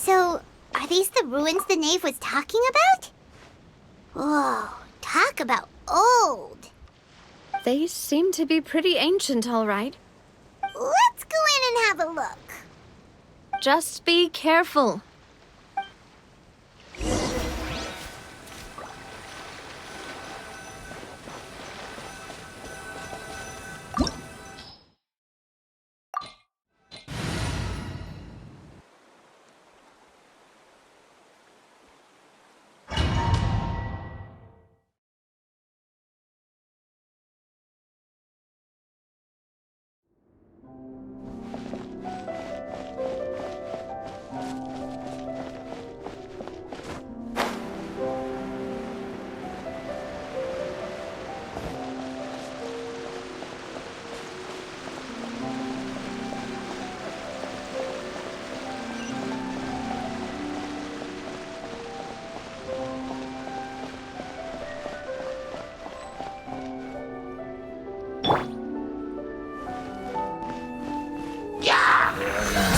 So, are these the ruins the knave was talking about? Whoa, talk about old. They seem to be pretty ancient, all right. Let's go in and have a look. Just be careful.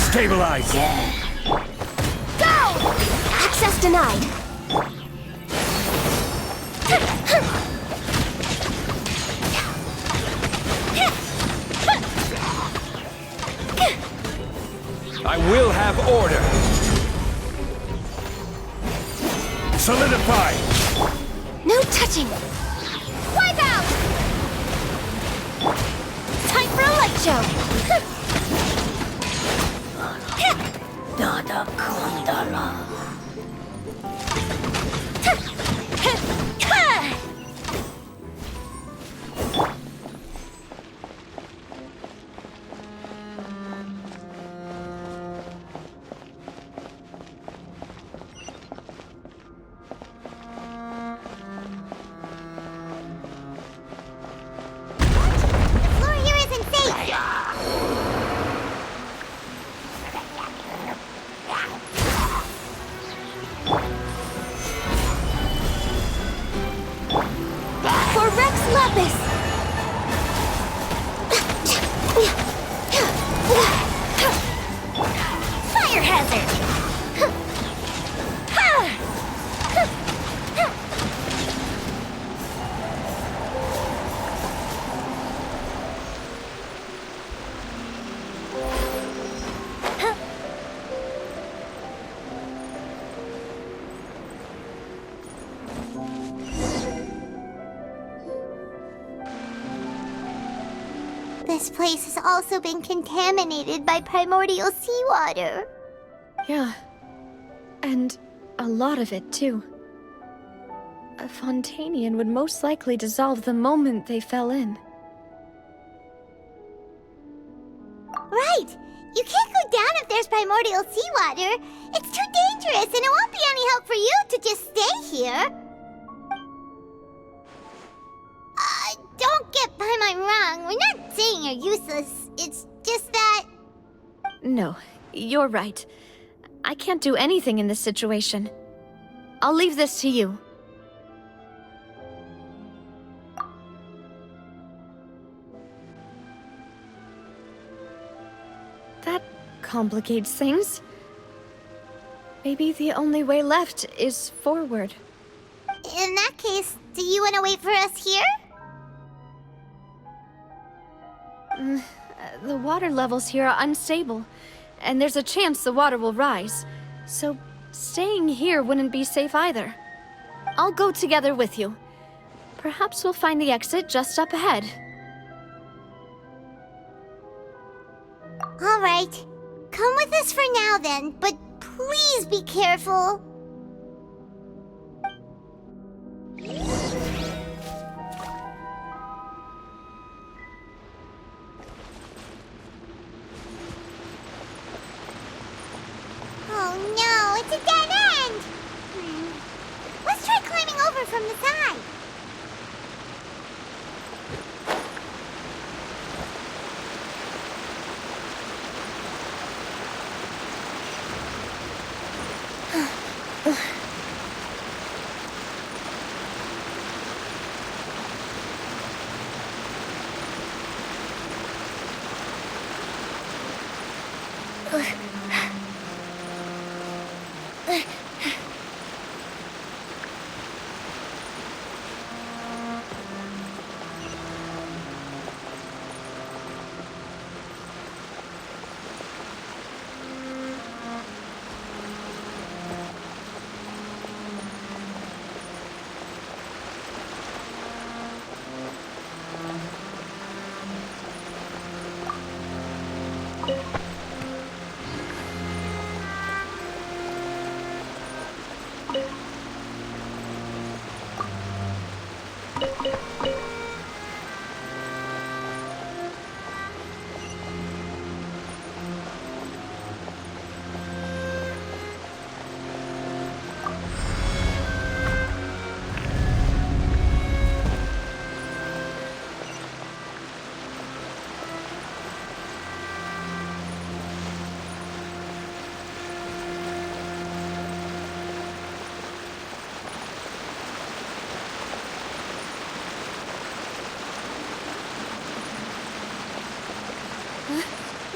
Stabilize! Go! Access denied. I will have order! Solidify! No touching! Wipe out! Time for a light show! Nada Kundala. The floor here isn't safe! For Rex Lapis! Fire hazard! This place has also been contaminated by primordial seawater. Yeah. And a lot of it, too. A Fontanian would most likely dissolve the moment they fell in. Right! You can't go down if there's primordial seawater. It's too dangerous, and it won't be any help for you to just stay here. Don't get by my wrong. We're not saying you're useless. It's just that... No, you're right. I can't do anything in this situation. I'll leave this to you. That complicates things. Maybe the only way left is forward. In that case, do you want to wait for us here? The water levels here are unstable, and there's a chance the water will rise. So staying here wouldn't be safe either. I'll go together with you. Perhaps we'll find the exit just up ahead. All right. Come with us for now then, but please be careful. Oh no, it's a dead end! Let's try climbing over from the side.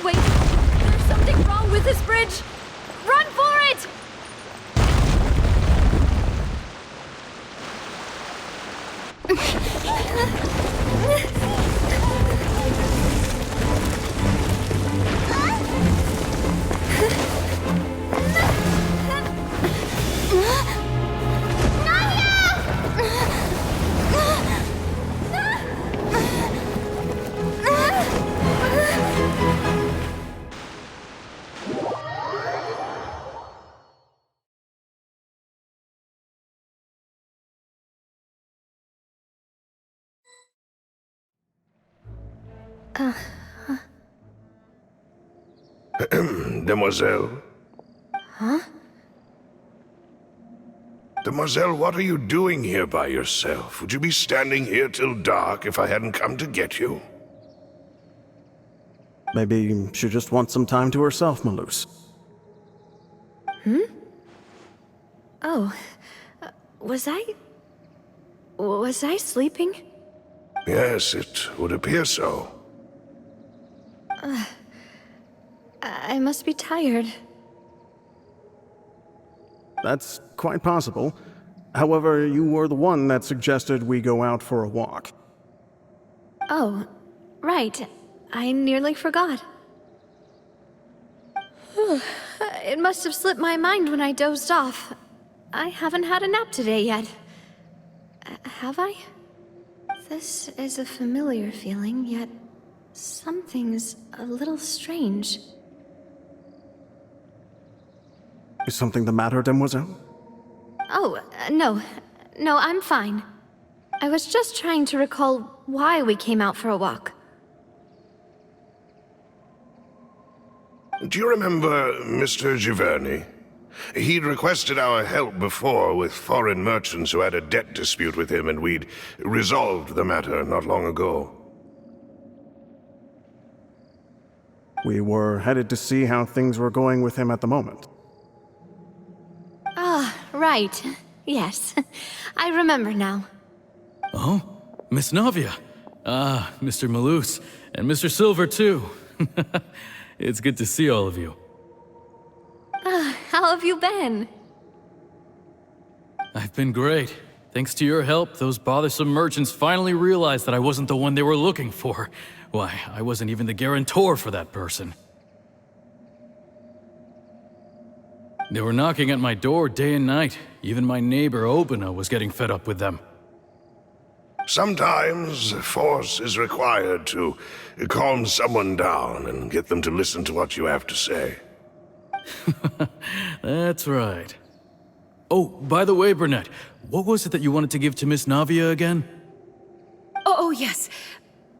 Wait, there's something wrong with this bridge! Run for it! Demoiselle? Huh? Demoiselle, what are you doing here by yourself? Would you be standing here till dark if I hadn't come to get you? Maybe she just wants some time to herself, Malus. Oh, was I sleeping? Yes, it would appear so. I must be tired. That's quite possible. However, you were the one that suggested we go out for a walk. Oh, right. I nearly forgot. It must have slipped my mind when I dozed off. I haven't had a nap today yet. Have I? This is a familiar feeling, yet something's a little strange. Is something the matter, Demoiselle? Oh, no. No, I'm fine. I was just trying to recall why we came out for a walk. Do you remember Mr. Giverny? He'd requested our help before with foreign merchants who had a debt dispute with him, and we'd resolved the matter not long ago. We were headed to see how things were going with him at the moment. Ah, right. Yes. I remember now. Oh, Miss Navia. Ah, Mr. Malus, and Mr. Silver, too. It's good to see all of you. How have you been? I've been great. Thanks to your help, those bothersome merchants finally realized that I wasn't the one they were looking for. Why, I wasn't even the guarantor for that person. They were knocking at my door day and night. Even my neighbor, Obina, was getting fed up with them. Sometimes force is required to calm someone down and get them to listen to what you have to say. That's right. Oh, by the way, Burnett, what was it that you wanted to give to Miss Navia again? Oh, yes.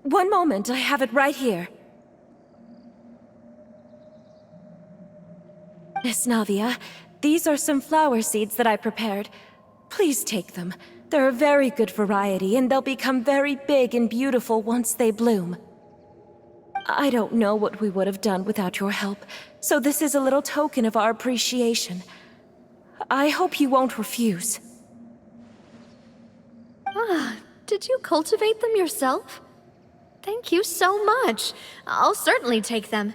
One moment, I have it right here. Miss Navia, these are some flower seeds that I prepared. Please take them. They're a very good variety, and they'll become very big and beautiful once they bloom. I don't know what we would have done without your help, so this is a little token of our appreciation. I hope you won't refuse. Ah, did you cultivate them yourself? Thank you so much. I'll certainly take them.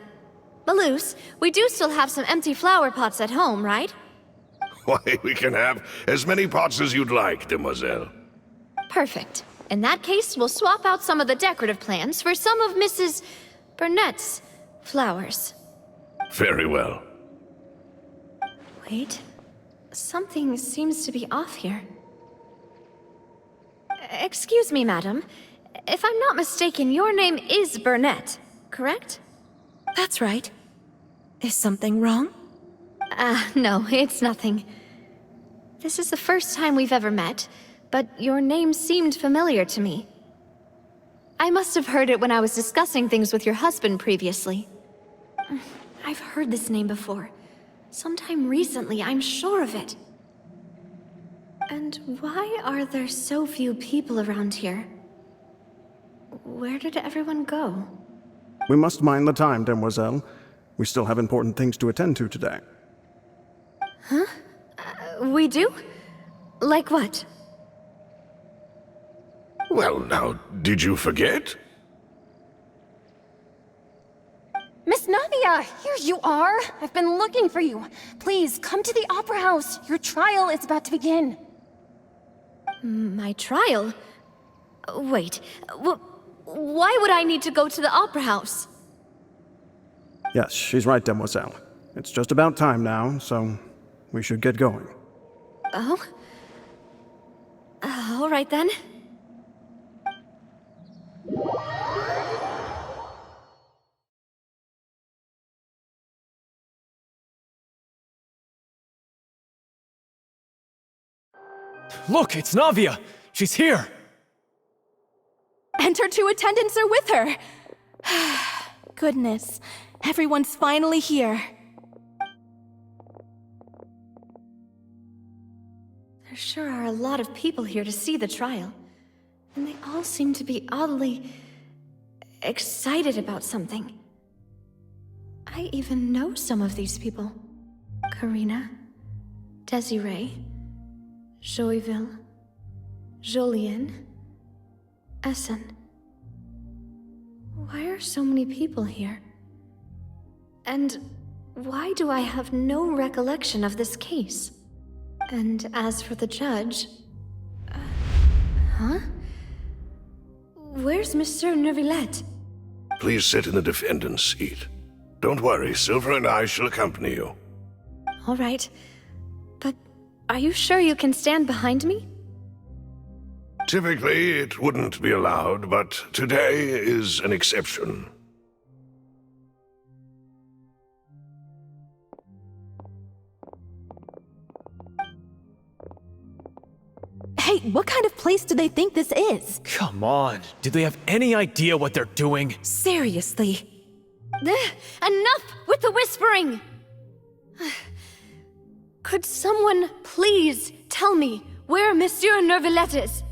Malus, we do still have some empty flower pots at home, right? Why, we can have as many pots as you'd like, demoiselle. Perfect. In that case, we'll swap out some of the decorative plants for some of Mrs. Burnett's flowers. Very well. Wait. Something seems to be off here. Excuse me, madam. If I'm not mistaken, your name is Burnett, correct? That's right. Is something wrong? No, it's nothing. This is the first time we've ever met, but your name seemed familiar to me. I must have heard it when I was discussing things with your husband previously. I've heard this name before. Sometime recently, I'm sure of it. And why are there so few people around here? Where did everyone go? We must mind the time, demoiselle. We still have important things to attend to today. We do? Like what? Well, now, did you forget? Miss Navia, here you are! I've been looking for you. Please, come to the Opera House. Your trial is about to begin. My trial? Wait, why would I need to go to the Opera House? Yes, she's right, demoiselle. It's just about time now, so we should get going. Oh? All right then. Look, it's Navia! She's here! And her two attendants are with her. Goodness, everyone's finally here. There sure are a lot of people here to see the trial. And they all seem to be oddly excited about something. I even know some of these people. Karina, Desiree, Joyville, Jolien, Essen. Why are so many people here? And why do I have no recollection of this case? And as for the judge... huh? Where's Monsieur Neuvillette? Please sit in the defendant's seat. Don't worry, Silver and I shall accompany you. All right. But are you sure you can stand behind me? Typically, it wouldn't be allowed, but today is an exception. Hey, what kind of place do they think this is? Come on, do they have any idea what they're doing? Seriously. Enough with the whispering! Could someone please tell me where Monsieur Neuvillette is?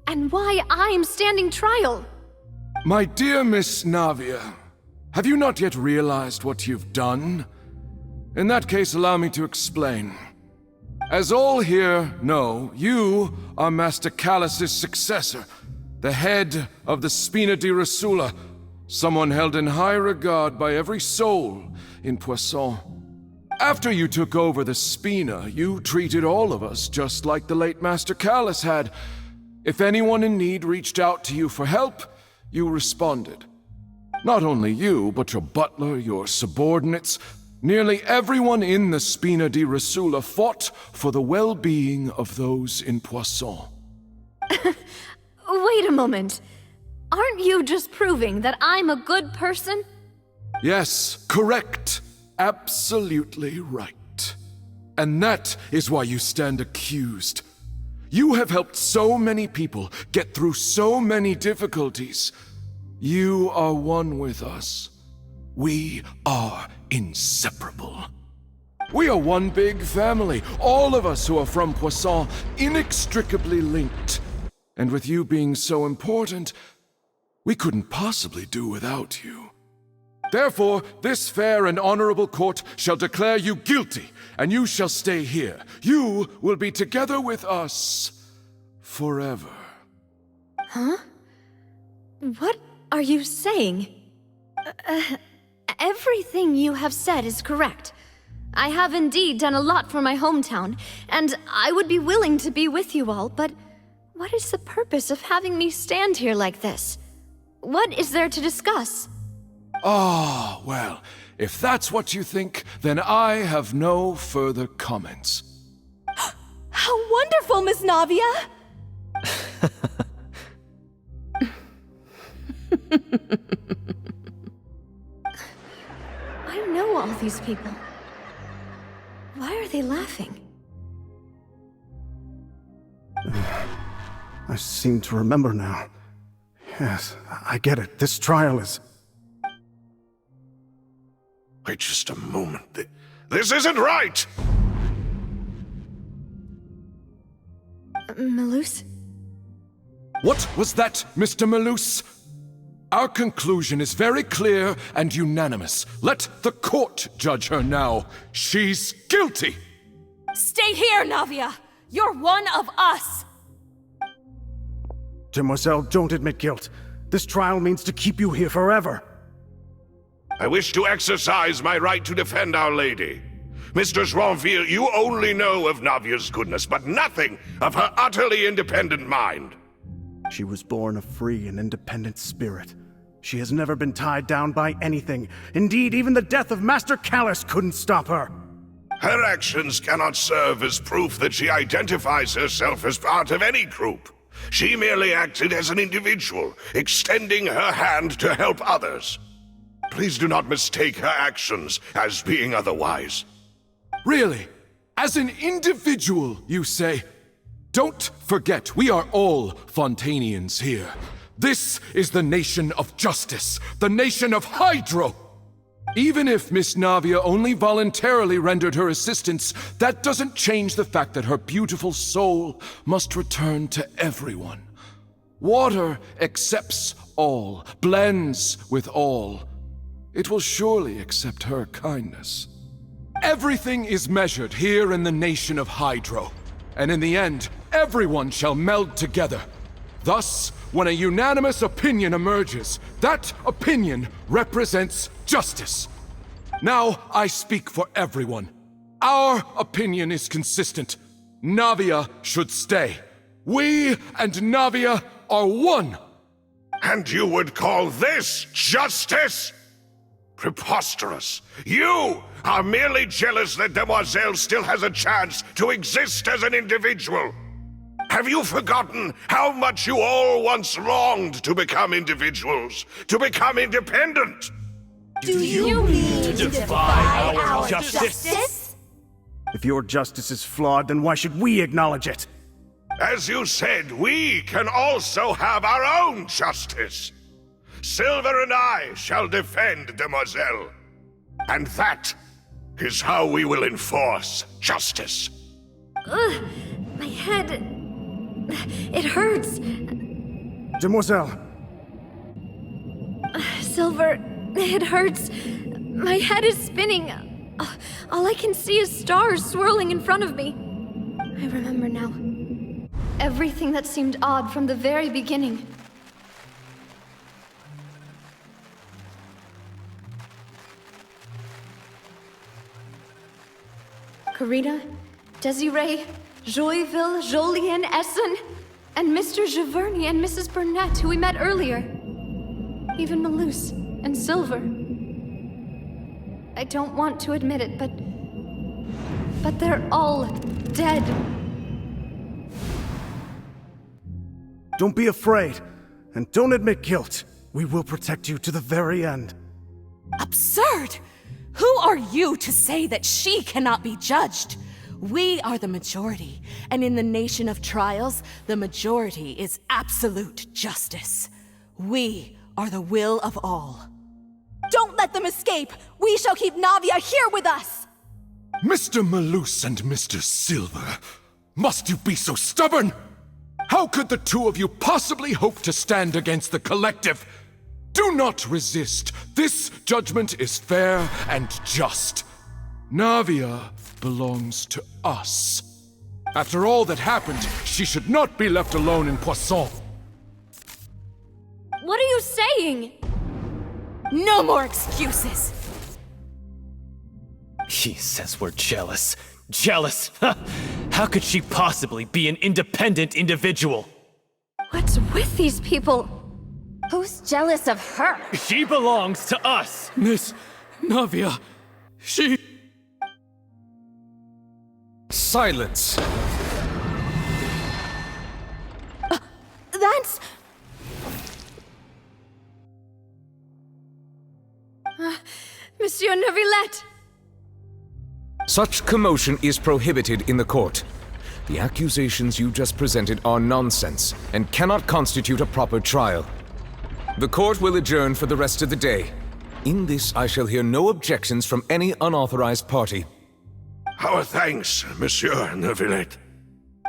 And why I'm standing trial? My dear Miss Navia, have you not yet realized what you've done? In that case, allow me to explain. As all here know, you are Master Callus's successor, the head of the Spina di Rosula, someone held in high regard by every soul in Poisson. After you took over the Spina, you treated all of us just like the late Master Callus had. If anyone in need reached out to you for help, you responded. Not only you, but your butler, your subordinates, nearly everyone in the Spina di Rosula fought for the well-being of those in Poisson. Wait a moment. Aren't you just proving that I'm a good person? Yes, correct. Absolutely right. And that is why you stand accused. You have helped so many people get through so many difficulties. You are one with us. We are inseparable. We are one big family, all of us who are from Poisson, inextricably linked. And with you being so important, we couldn't possibly do without you. Therefore, this fair and honorable court shall declare you guilty, and you shall stay here. You will be together with us forever. Huh? What are you saying? Everything you have said is correct. I have indeed done a lot for my hometown, and I would be willing to be with you all, but what is the purpose of having me stand here like this? What is there to discuss? Ah, well, if that's what you think, then I have no further comments. How wonderful, Miss Navia! I know all these people. Why are they laughing? I seem to remember now. Yes, I get it. This trial is... Wait just a moment. This isn't right! Malus? What was that, Mr. Malus? Our conclusion is very clear and unanimous. Let the court judge her now. She's guilty! Stay here, Navia! You're one of us! Demoiselle, don't admit guilt. This trial means to keep you here forever. I wish to exercise my right to defend Our Lady. Mr. Joinville, you only know of Navia's goodness, but nothing of her utterly independent mind. She was born a free and independent spirit. She has never been tied down by anything. Indeed, even the death of Master Callus couldn't stop her. Her actions cannot serve as proof that she identifies herself as part of any group. She merely acted as an individual, extending her hand to help others. Please do not mistake her actions as being otherwise. Really? As an individual, you say? Don't forget, we are all Fontanians here. This is the nation of justice, the nation of Hydro! Even if Miss Navia only voluntarily rendered her assistance, that doesn't change the fact that her beautiful soul must return to everyone. Water accepts all, blends with all. It will surely accept her kindness. Everything is measured here in the nation of Hydro, and in the end, everyone shall meld together. Thus, when a unanimous opinion emerges, that opinion represents justice. Now, I speak for everyone. Our opinion is consistent. Navia should stay. We and Navia are one. And you would call this justice? Preposterous. You are merely jealous that Demoiselle still has a chance to exist as an individual. Have you forgotten how much you all once longed to become individuals, to become independent? Do you mean to defy our justice? If your justice is flawed, then why should we acknowledge it? As you said, we can also have our own justice. Silver and I shall defend Demoiselle. And that is how we will enforce justice. Ugh, my head... It hurts. Demoiselle! Silver, it hurts. My head is spinning. All I can see is stars swirling in front of me. I remember now. Everything that seemed odd from the very beginning. Karina, Desiree, Joyville, Jolien, Essen, and Mr. Giverny and Mrs. Burnett, who we met earlier. Even Malus and Silver. I don't want to admit it, but they're all dead. Don't be afraid, and don't admit guilt. We will protect you to the very end. Absurd! Who are you to say that she cannot be judged? We are the majority, and in the nation of trials, the majority is absolute justice. We are the will of all. Don't let them escape! We shall keep Navia here with us! Mr. Malus and Mr. Silver, must you be so stubborn? How could the two of you possibly hope to stand against the collective? Do not resist. This judgment is fair and just. Navia belongs to us. After all that happened, she should not be left alone in Poisson. What are you saying? No more excuses! He says we're jealous. Jealous? How could she possibly be an independent individual? What's with these people? Who's jealous of her? She belongs to us! Miss Navia, she... Silence! That's... Monsieur Neuvillette! Such commotion is prohibited in the court. The accusations you just presented are nonsense and cannot constitute a proper trial. The court will adjourn for the rest of the day. In this, I shall hear no objections from any unauthorized party. Our thanks, Monsieur Neuvillette.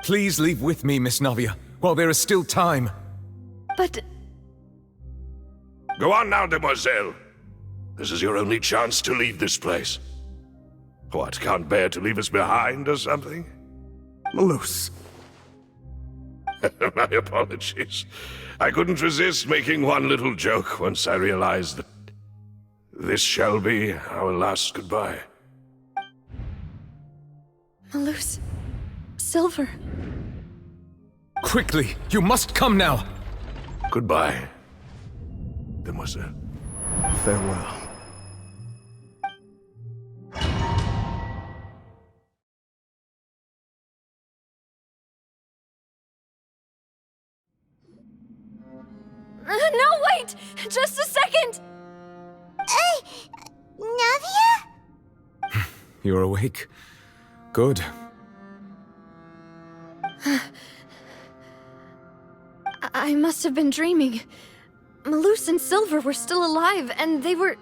Please leave with me, Miss Navia, while there is still time. But... Go on now, demoiselle. This is your only chance to leave this place. What, can't bear to leave us behind or something? Malus. My apologies. I couldn't resist making one little joke once I realized that this shall be our last goodbye. Malus... Silver... Quickly, you must come now! Goodbye, demoiselle. Farewell. No, wait! Just a second! Navia? You're awake. Good. I must have been dreaming. Malus and Silver were still alive, and they were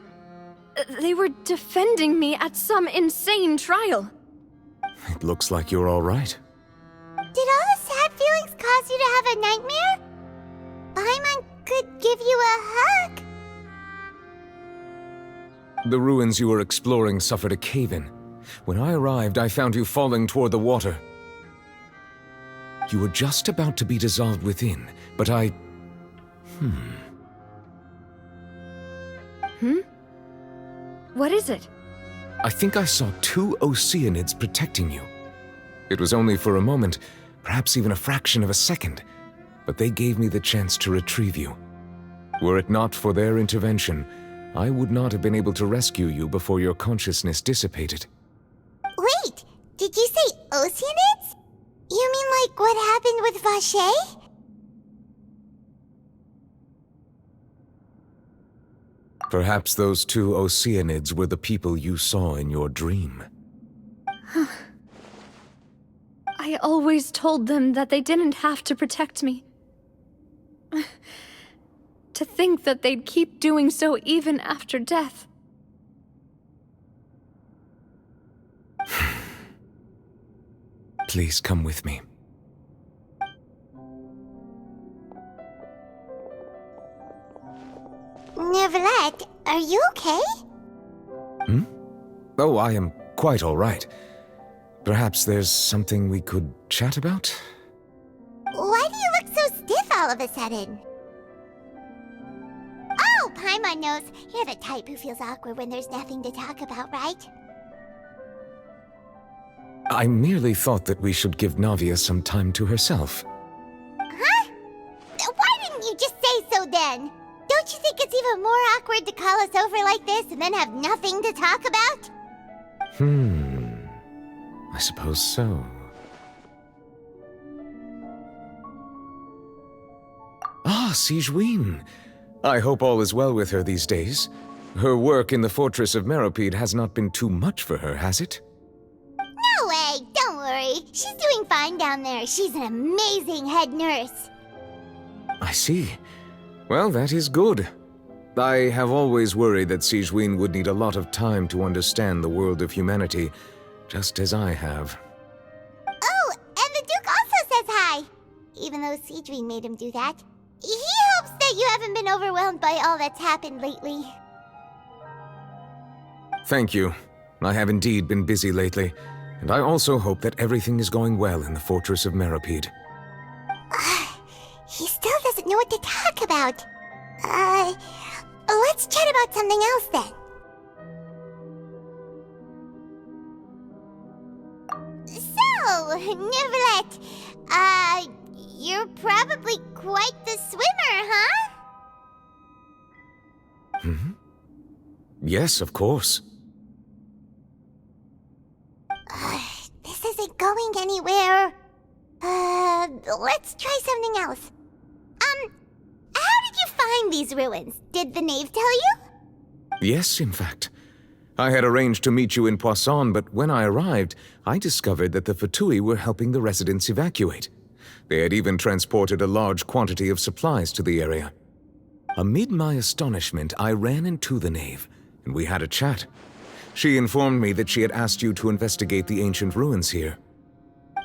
defending me at some insane trial. It looks like you're all right. Did all the sad feelings cause you to have a nightmare? Paimon could give you a hug. The ruins you were exploring suffered a cave-in. When I arrived, I found you falling toward the water. You were just about to be dissolved within, but I... What is it? I think I saw 2 Oceanids protecting you. It was only for a moment, perhaps even a fraction of a second, but they gave me the chance to retrieve you. Were it not for their intervention, I would not have been able to rescue you before your consciousness dissipated. Wait, did you say Oceanids? You mean like what happened with Vache? Perhaps those 2 Oceanids were the people you saw in your dream. I always told them that they didn't have to protect me. To think that they'd keep doing so even after death. Please come with me. Neuvillette, are you okay? Oh, I am quite all right. Perhaps there's something we could chat about? Why do you look so stiff all of a sudden? Oh, Paimon knows. You're the type who feels awkward when there's nothing to talk about, right? I merely thought that we should give Navia some time to herself. Huh? Why didn't you just say so then? Don't you think it's even more awkward to call us over like this and then have nothing to talk about? I suppose so. Ah, Sigewinne. I hope all is well with her these days. Her work in the Fortress of Meropide has not been too much for her, has it? No way, don't worry. She's doing fine down there. She's an amazing head nurse. I see. Well, that is good. I have always worried that Sigewinne would need a lot of time to understand the world of humanity, just as I have. Oh, and the Duke also says hi. Even though Sigewinne made him do that. He hopes that you haven't been overwhelmed by all that's happened lately. Thank you. I have indeed been busy lately, and I also hope that everything is going well in the Fortress of Meropide. He still doesn't know what to talk about. Let's chat about something else then. Oh, Neverlet. You're probably quite the swimmer, huh? Yes, of course. This isn't going anywhere. Let's try something else. How did you find these ruins? Did the knave tell you? Yes, in fact. I had arranged to meet you in Poisson, but when I arrived, I discovered that the Fatui were helping the residents evacuate. They had even transported a large quantity of supplies to the area. Amid my astonishment, I ran into the knave, and we had a chat. She informed me that she had asked you to investigate the ancient ruins here.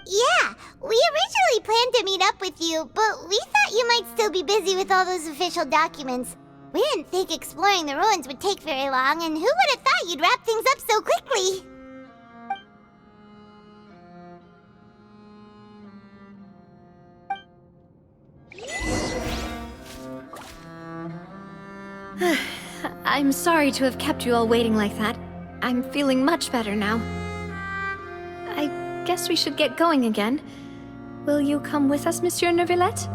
Yeah, we originally planned to meet up with you, but we thought you might still be busy with all those official documents. We didn't think exploring the ruins would take very long, and who would have thought you'd wrap things up so quickly? I'm sorry to have kept you all waiting like that. I'm feeling much better now. I guess we should get going again. Will you come with us, Monsieur Neuvillette?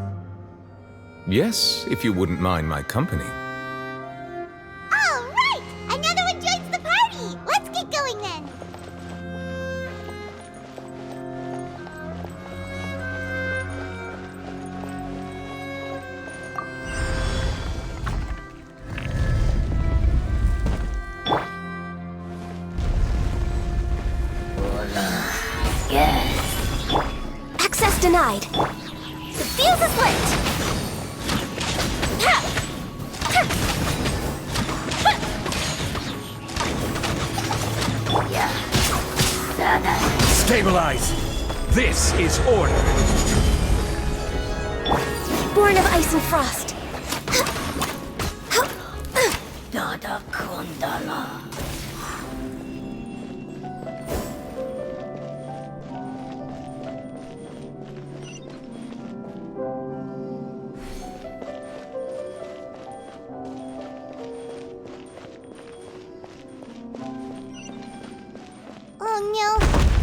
Yes, if you wouldn't mind my company. All right! Another one joins the party! Let's get going then! Access denied. The fuse is lit! Stabilize! This is order! Born of ice and frost. Dada Kundala. Oh no,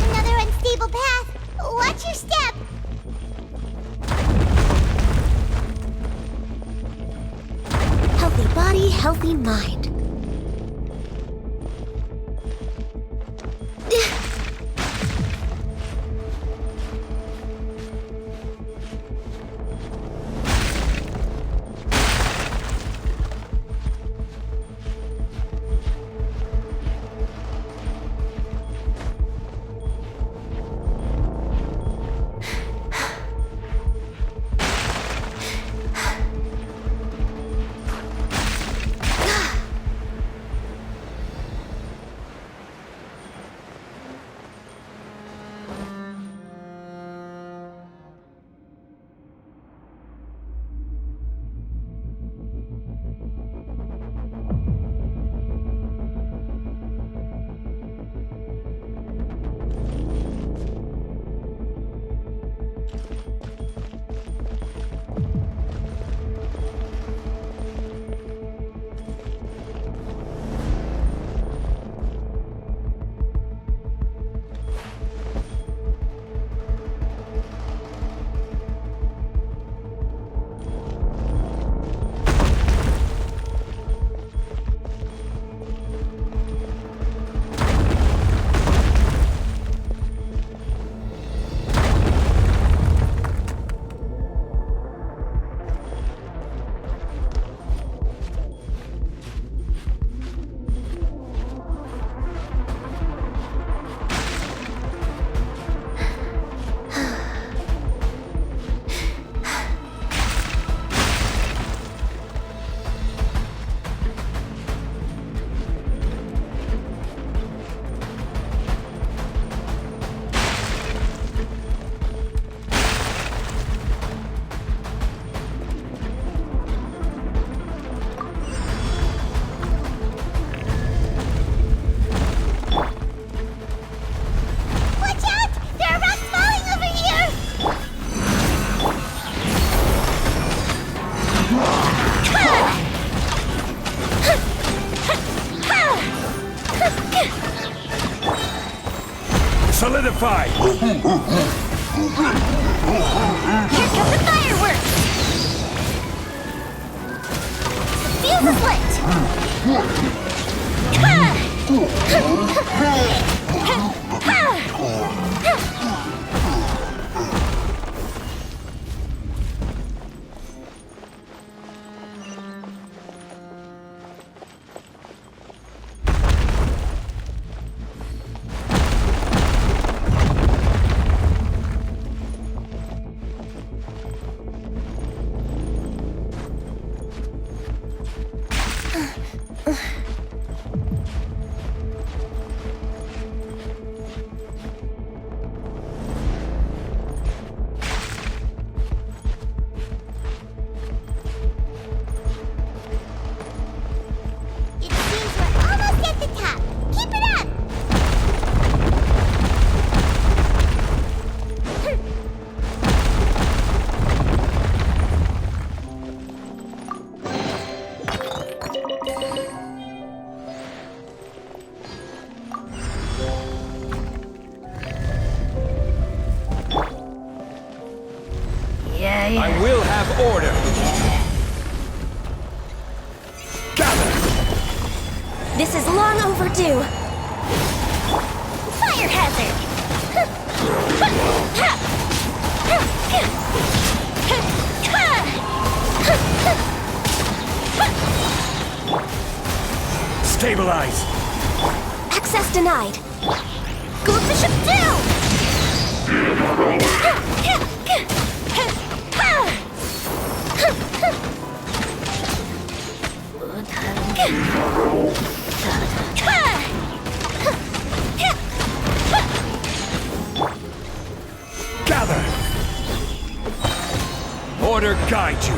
another unstable path. Watch your step. Healthy body, healthy mind. fortified! Here come the fireworks! Fuse is lit! I will have order! Gather! This is long overdue. Fire hazard! Stabilize! Access denied. Go bishop down! Gather! Order guide you!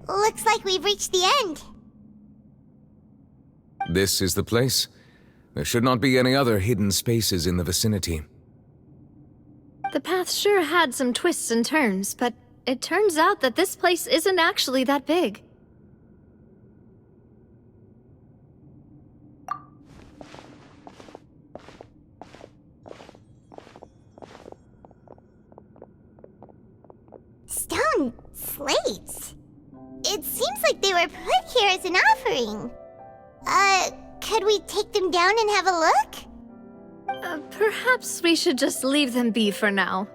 Looks like we've reached the end. This is the place. There should not be any other hidden spaces in the vicinity. The path sure had some twists and turns, but it turns out that this place isn't actually that big. Stone slates. It seems like they were put here as an offering. Could we take them down and have a look? Perhaps we should just leave them be for now.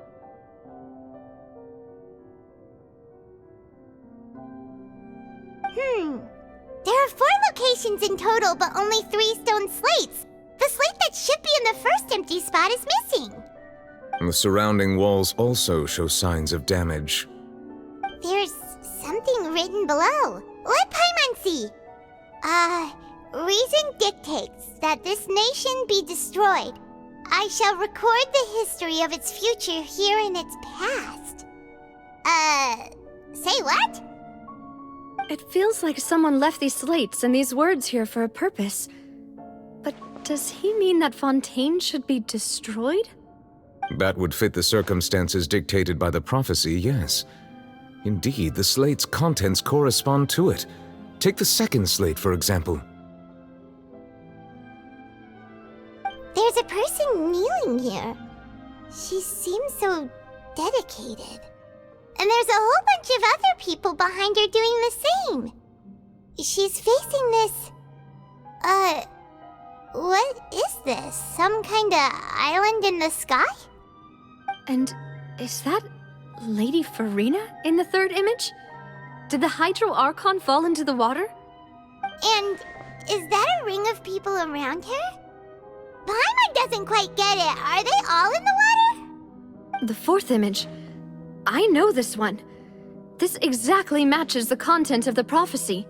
There are 4 locations in total, but only 3 stone slates. The slate that should be in the first empty spot is missing. The surrounding walls also show signs of damage. There's something written below. Let Paimon see. Reason dictates that this nation be destroyed. I shall record the history of its future here in its past. Say what? It feels like someone left these slates and these words here for a purpose. But does he mean that Fontaine should be destroyed? That would fit the circumstances dictated by the prophecy, yes. Indeed, the slate's contents correspond to it. Take the second slate, for example. kneeling here? She seems so dedicated. And there's a whole bunch of other people behind her doing the same. She's facing this... what is this? Some kinda island in the sky? And is that Lady Farina in the third image? Did the Hydro Archon fall into the water? And is that a ring of people around her? Paimon doesn't quite get it. Are they all in the water? The fourth image. I know this one. This exactly matches the content of the prophecy.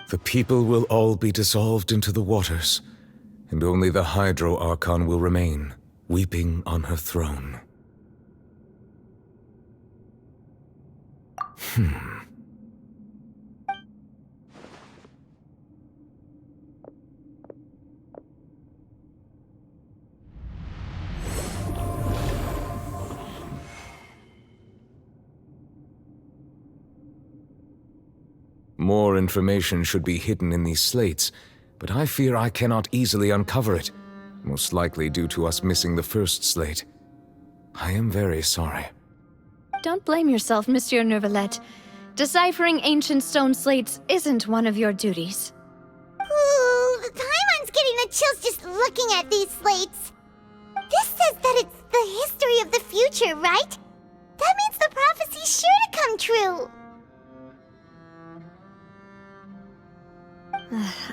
The people will all be dissolved into the waters, and only the Hydro Archon will remain, weeping on her throne. More information should be hidden in these slates, but I fear I cannot easily uncover it, most likely due to us missing the first slate. I am very sorry. Don't blame yourself, Monsieur Neuvillette. Deciphering ancient stone slates isn't one of your duties. Ooh, Paimon's getting the chills just looking at these slates. This says that it's the history of the future, right? That means the prophecy's sure to come true.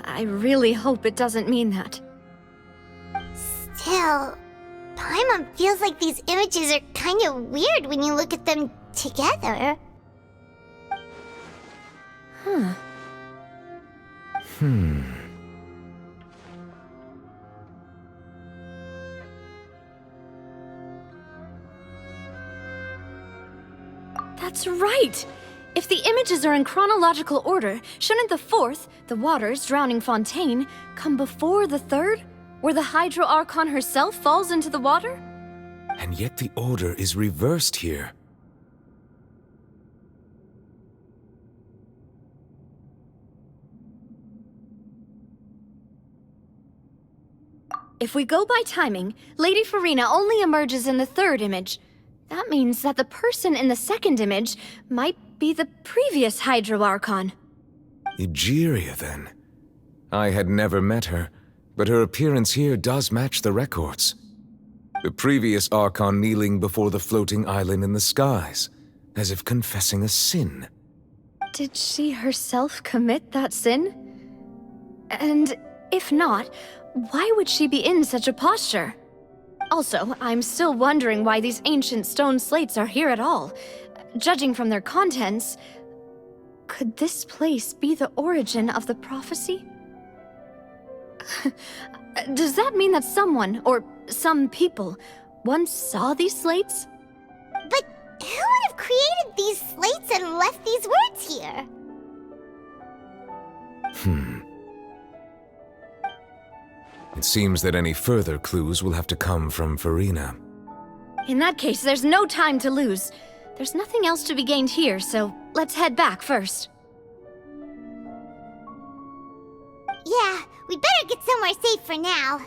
I really hope it doesn't mean that. Still, Paimon feels like these images are kind of weird when you look at them together. That's right! If the images are in chronological order, shouldn't the fourth, the waters drowning Fontaine, come before the third, where the Hydro Archon herself falls into the water? And yet the order is reversed here. If we go by timing, Lady Farina only emerges in the third image. That means that the person in the second image might be the previous Hydro Archon. Egeria, then. I had never met her, but her appearance here does match the records. The previous Archon kneeling before the floating island in the skies, as if confessing a sin. Did she herself commit that sin? And if not, why would she be in such a posture? Also, I'm still wondering why these ancient stone slates are here at all. Judging from their contents, could this place be the origin of the prophecy? Does that mean that someone, or some people, once saw these slates? But who would have created these slates and left these words here? It seems that any further clues will have to come from Farina. In that case, there's no time to lose. There's nothing else to be gained here, so let's head back first. Yeah, we better get somewhere safe for now.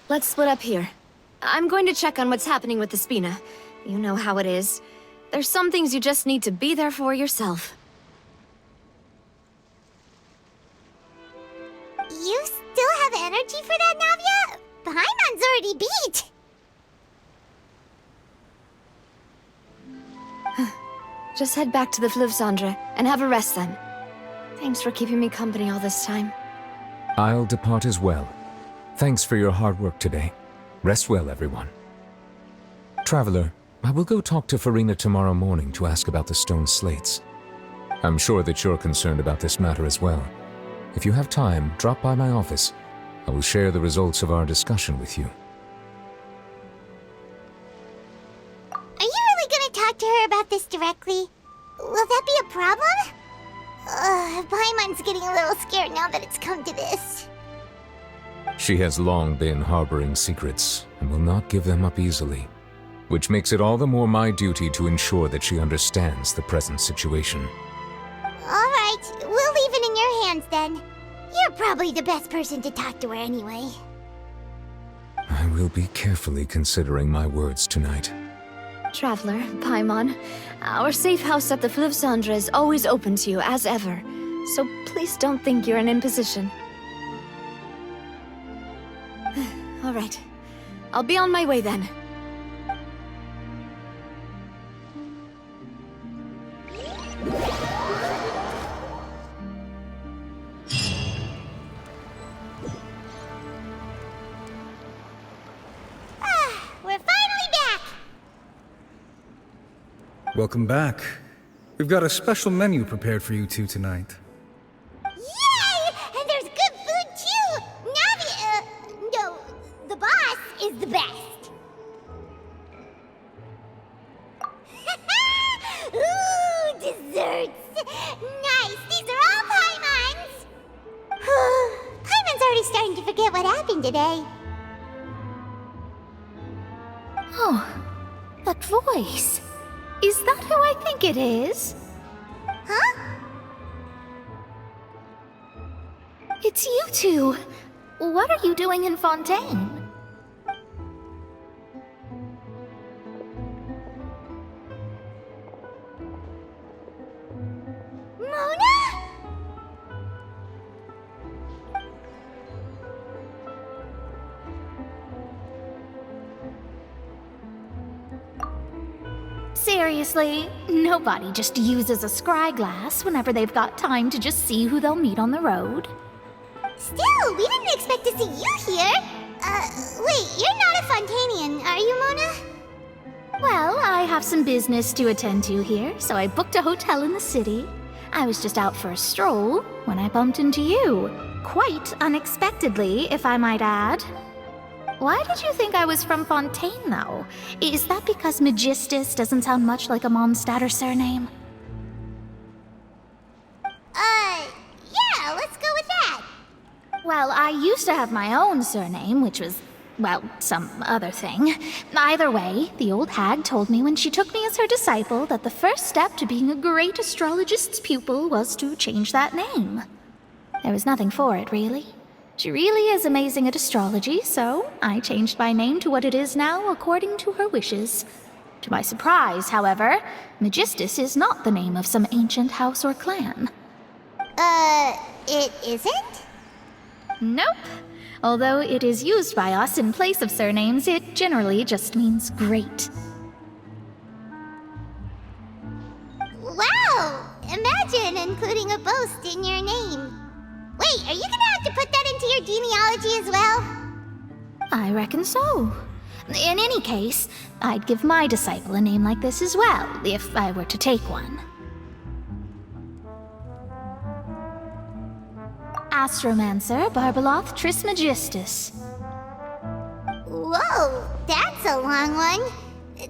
Let's split up here. I'm going to check on what's happening with the Spina. You know how it is. There's some things you just need to be there for yourself. You still have energy for that, Navia? Paimon's already beat! Just head back to the Fleuve Cendre and have a rest then. Thanks for keeping me company all this time. I'll depart as well. Thanks for your hard work today. Rest well, everyone. Traveler, I will go talk to Farina tomorrow morning to ask about the stone slates. I'm sure that you're concerned about this matter as well. If you have time, drop by my office. I will share the results of our discussion with you. Are you really gonna talk to her about this directly? Will that be a problem? Paimon's getting a little scared now that it's come to this. She has long been harboring secrets and will not give them up easily, which makes it all the more my duty to ensure that she understands the present situation. Alright, we'll leave it in your hands then. You're probably the best person to talk to her anyway. I will be carefully considering my words tonight. Traveler, Paimon, our safe house at the Fleuve Cendre is always open to you, as ever. So please don't think you're an imposition. Alright. I'll be on my way then. We're finally back! Welcome back. We've got a special menu prepared for you two tonight. Yay! And there's good food too! No, the boss is the best. Ooh, desserts! Nice, these are all Paimon's! Paimon's already starting to forget what happened today. Oh, that voice. Is that who I think it is? Huh? It's you two. What are you doing in Fontaine? Mona? Seriously, nobody just uses a scry glass whenever they've got time to just see who they'll meet on the road. Still, we didn't expect to see you here. Wait, you're not a Fontanian, are you, Mona? Well, I have some business to attend to here, so I booked a hotel in the city. I was just out for a stroll when I bumped into you. Quite unexpectedly, if I might add. Why did you think I was from Fontaine, though? Is that because Magistus doesn't sound much like a Mondstadt surname? Yeah, let's go with that. Well, I used to have my own surname, which was, well, some other thing. Either way, the old hag told me when she took me as her disciple that the first step to being a great astrologist's pupil was to change that name. There was nothing for it, really. She really is amazing at astrology, so I changed my name to what it is now according to her wishes. To my surprise, however, Magistus is not the name of some ancient house or clan. It isn't? Nope. Although it is used by us in place of surnames, it generally just means great. Wow! Imagine including a boast in your name. Wait, are you gonna have to put that into your genealogy as well? I reckon so. In any case, I'd give my disciple a name like this as well, if I were to take one. Astromancer Barbeloth Trismegistus. Whoa, that's a long one.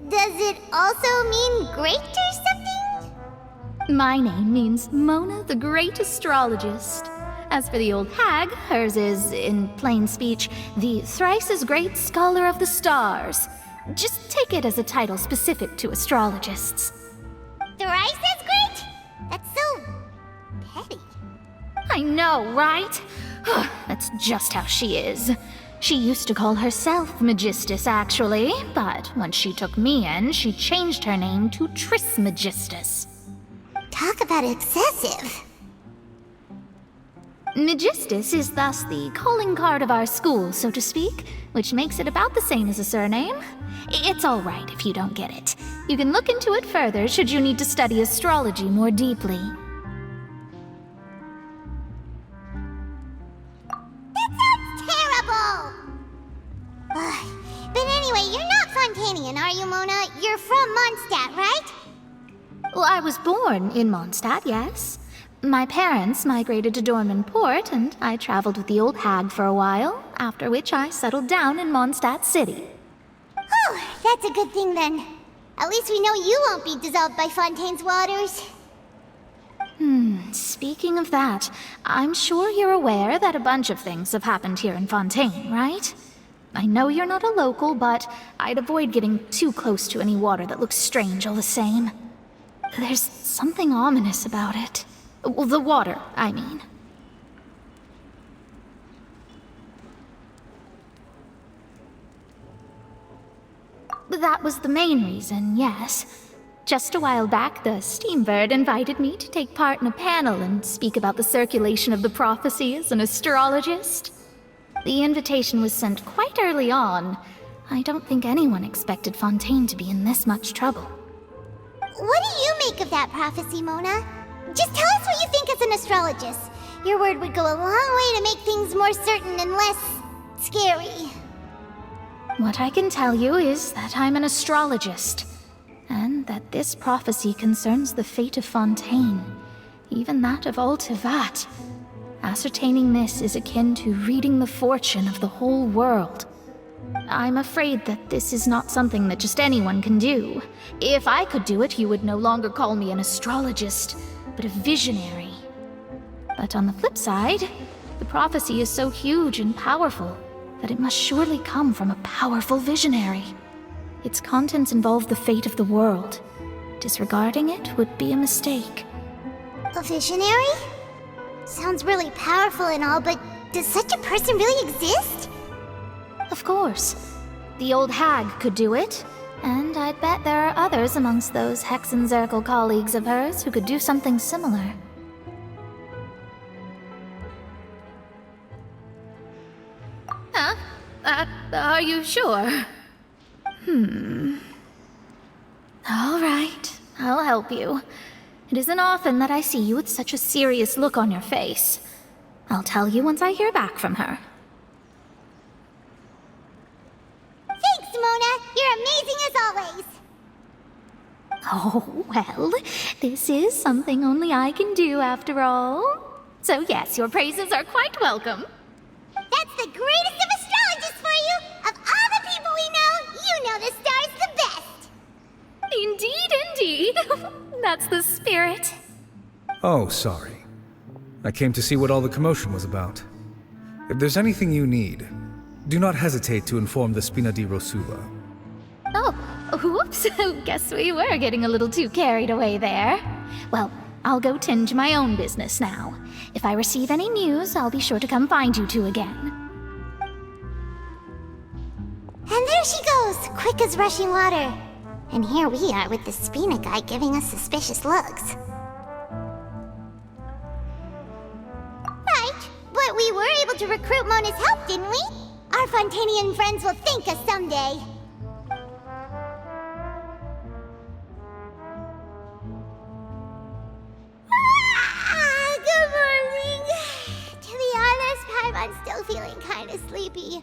Does it also mean great or something? My name means Mona the Great Astrologist. As for the old hag, hers is, in plain speech, the thrice-as-great Scholar of the Stars. Just take it as a title specific to astrologists. Thrice as great? That's so petty. I know, right? That's just how she is. She used to call herself Magistus, actually, but once she took me in, she changed her name to Trismegistus. Talk about excessive. Magistus is thus the calling card of our school, so to speak, which makes it about the same as a surname. It's all right if you don't get it. You can look into it further should you need to study astrology more deeply. That sounds terrible! But anyway, you're not Fontanian, are you, you, Mona. You're from Mondstadt, right? Well, I was born in Mondstadt, yes. My parents migrated to Dorman Port, and I traveled with the old hag for a while, after which I settled down in Mondstadt City. Oh, that's a good thing then. At least we know you won't be dissolved by Fontaine's waters. Speaking of that, I'm sure you're aware that a bunch of things have happened here in Fontaine, right? I know you're not a local, but I'd avoid getting too close to any water that looks strange all the same. There's something ominous about it. Well, the water, I mean. That was the main reason, yes. Just a while back, the Steambird invited me to take part in a panel and speak about the circulation of the prophecy as an astrologist. The invitation was sent quite early on. I don't think anyone expected Fontaine to be in this much trouble. What do you make of that prophecy, Mona? Just tell us what you think as an astrologist. Your word would go a long way to make things more certain and less scary. What I can tell you is that I'm an astrologist, and that this prophecy concerns the fate of Fontaine, even that of all Teyvat. Ascertaining this is akin to reading the fortune of the whole world. I'm afraid that this is not something that just anyone can do. If I could do it, you would no longer call me an astrologist, but a visionary. But on the flip side, the prophecy is so huge and powerful that it must surely come from a powerful visionary. Its contents involve the fate of the world. Disregarding it would be a mistake. A visionary? Sounds really powerful and all, but does such a person really exist? Of course. The old hag could do it, and I'd bet there are others amongst those Hexenzirkel colleagues of hers who could do something similar. Huh? Are you sure? All right, I'll help you. It isn't often that I see you with such a serious look on your face. I'll tell you once I hear back from her. Thanks, Mona! You're amazing as always! Oh, well, this is something only I can do after all. So yes, your praises are quite welcome. That's the greatest of astrologists for you! Of all the people we know, you know the star's the best! Indeed, indeed. That's the spirit. Oh, sorry. I came to see what all the commotion was about. If there's anything you need, do not hesitate to inform the Spina di Rosula. Oh, whoops. Guess we were getting a little too carried away there. Well, I'll go tend to my own business now. If I receive any news, I'll be sure to come find you two again. And there she goes, quick as rushing water. And here we are with the Spina guy giving us suspicious looks. Right, but we were able to recruit Mona's help, didn't we? Our Fontanian friends will thank us someday. Good morning. To be honest, I'm still feeling kind of sleepy.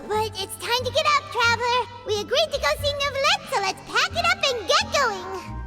But it's time to get up, traveler. We agreed to go see Neuvillette, so let's pack it up and get going.